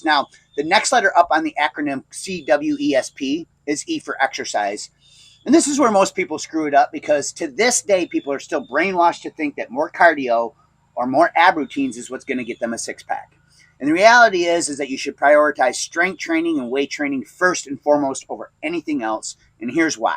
Now, the next letter up on the acronym CWESP is E for exercise. And this is where most people screw it up, because to this day, people are still brainwashed to think that more cardio or more ab routines is what's going to get them a six-pack. And the reality is that you should prioritize strength training and weight training first and foremost over anything else. And here's why.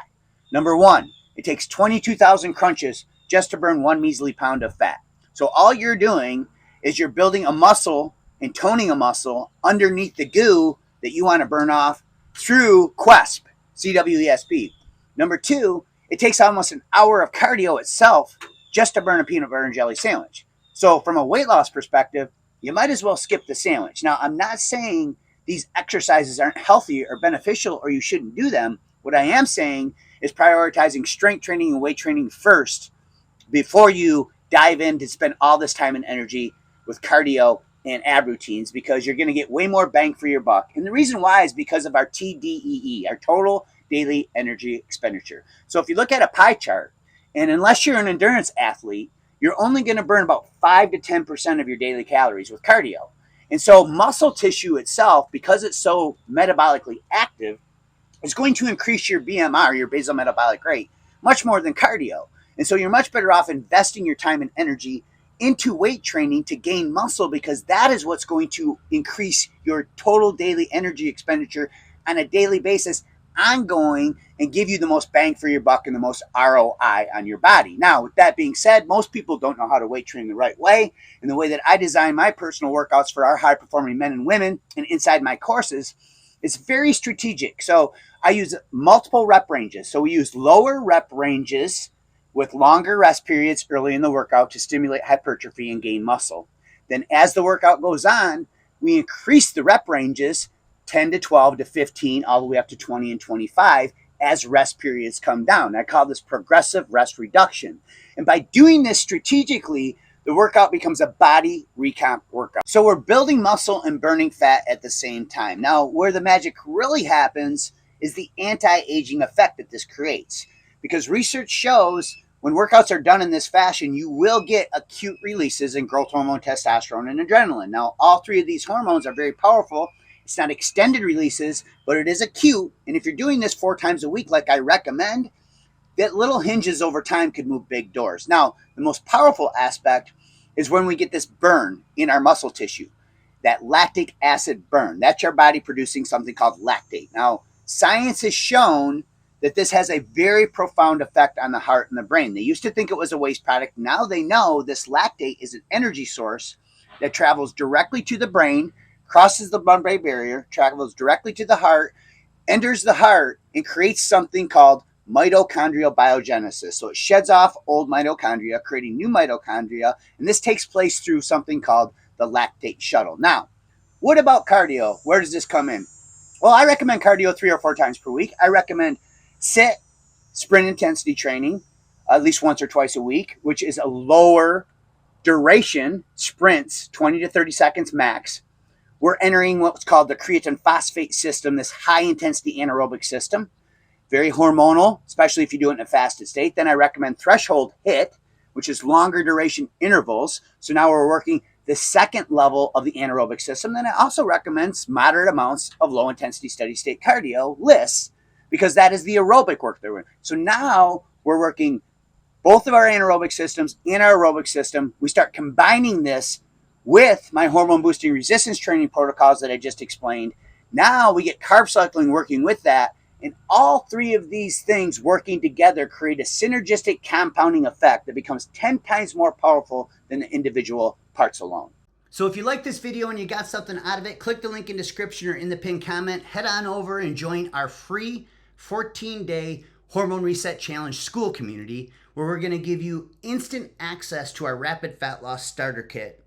Number one, it takes 22,000 crunches just to burn 1 measly pound of fat. So all you're doing is you're building a muscle and toning a muscle underneath the goo that you want to burn off through QUESP, CWESP. Number two, it takes almost an hour of cardio itself just to burn a peanut butter and jelly sandwich. So from a weight loss perspective, you might as well skip the sandwich. Now, I'm not saying these exercises aren't healthy or beneficial or you shouldn't do them. What I am saying is prioritizing strength training and weight training first before you dive in to spend all this time and energy with cardio and ab routines, because you're going to get way more bang for your buck. And the reason why is because of our TDEE, our total daily energy expenditure. So if you look at a pie chart, and unless you're an endurance athlete, you're only going to burn about 5 to 10% of your daily calories with cardio. And so muscle tissue itself, because it's so metabolically active, is going to increase your BMR, your basal metabolic rate, much more than cardio. And so you're much better off investing your time and energy into weight training to gain muscle, because that is what's going to increase your total daily energy expenditure on a daily basis, ongoing, and give you the most bang for your buck and the most ROI on your body. Now, with that being said, most people don't know how to weight train the right way. And the way that I design my personal workouts for our high-performing men and women and inside my courses is very strategic. So I use multiple rep ranges. So we use lower rep ranges with longer rest periods early in the workout to stimulate hypertrophy and gain muscle. Then as the workout goes on, we increase the rep ranges 10 to 12 to 15, all the way up to 20 and 25 as rest periods come down. I call this progressive rest reduction. And by doing this strategically, the workout becomes a body recomp workout. So we're building muscle and burning fat at the same time. Now, where the magic really happens is the anti-aging effect that this creates. Because research shows when workouts are done in this fashion, you will get acute releases in growth hormone, testosterone, and adrenaline. Now, all three of these hormones are very powerful. It's not extended releases, but it is acute. And if you're doing this 4 times a week, like I recommend, that little hinges over time could move big doors. Now, the most powerful aspect is when we get this burn in our muscle tissue, that lactic acid burn. That's your body producing something called lactate. Now, science has shown that this has a very profound effect on the heart and the brain. They used to think it was a waste product. Now they know this lactate is an energy source that travels directly to the brain, crosses the blood-brain barrier, travels directly to the heart, enters the heart, and creates something called mitochondrial biogenesis. So it sheds off old mitochondria, creating new mitochondria, and this takes place through something called the lactate shuttle. Now, what about cardio? Where does this come in? Well, I recommend cardio 3 or 4 times per week. I recommend sit, sprint intensity training at least once or twice a week, which is a lower duration sprints, 20 to 30 seconds max. We're entering what's called the creatine phosphate system, this high intensity anaerobic system, very hormonal, especially if you do it in a fasted state. Then I recommend threshold HIIT, which is longer duration intervals. So now we're working the second level of the anaerobic system. Then I also recommend moderate amounts of low intensity steady state cardio, LISS, because that is the aerobic work that we're doing. So now we're working both of our anaerobic systems in our aerobic system. We start combining this with my hormone boosting resistance training protocols that I just explained. Now we get carb cycling working with that. And all three of these things working together create a synergistic compounding effect that becomes 10 times more powerful than the individual parts alone. So if you like this video and you got something out of it, click the link in the description or in the pinned comment. Head on over and join our free 14-day Hormone Reset Challenge school community, where we're going to give you instant access to our Rapid Fat Loss Starter Kit,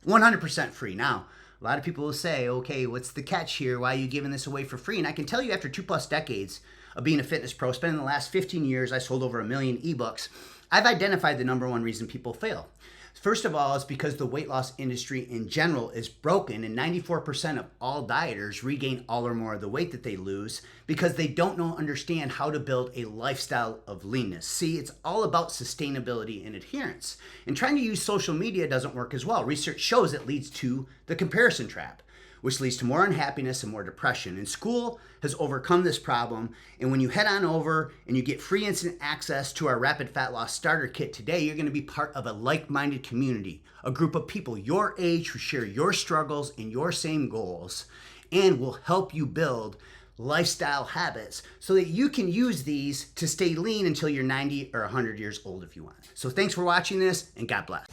100% free. Now, a lot of people will say, okay, what's the catch here? Why are you giving this away for free? And I can tell you, after 2+ decades of being a fitness pro, spending the last 15 years, I sold over 1 million ebooks, I've identified the number one reason people fail. First of all, it's because the weight loss industry in general is broken, and 94% of all dieters regain all or more of the weight that they lose because they don't understand how to build a lifestyle of leanness. See, it's all about sustainability and adherence. And trying to use social media doesn't work as well. Research shows it leads to the comparison trap. which leads to more unhappiness and more depression. And school has overcome this problem. And when you head on over and you get free instant access to our Rapid Fat Loss Starter Kit today, you're going to be part of a like-minded community, a group of people your age who share your struggles and your same goals, and will help you build lifestyle habits so that you can use these to stay lean until you're 90 or 100 years old if you want. So thanks for watching this, and God bless.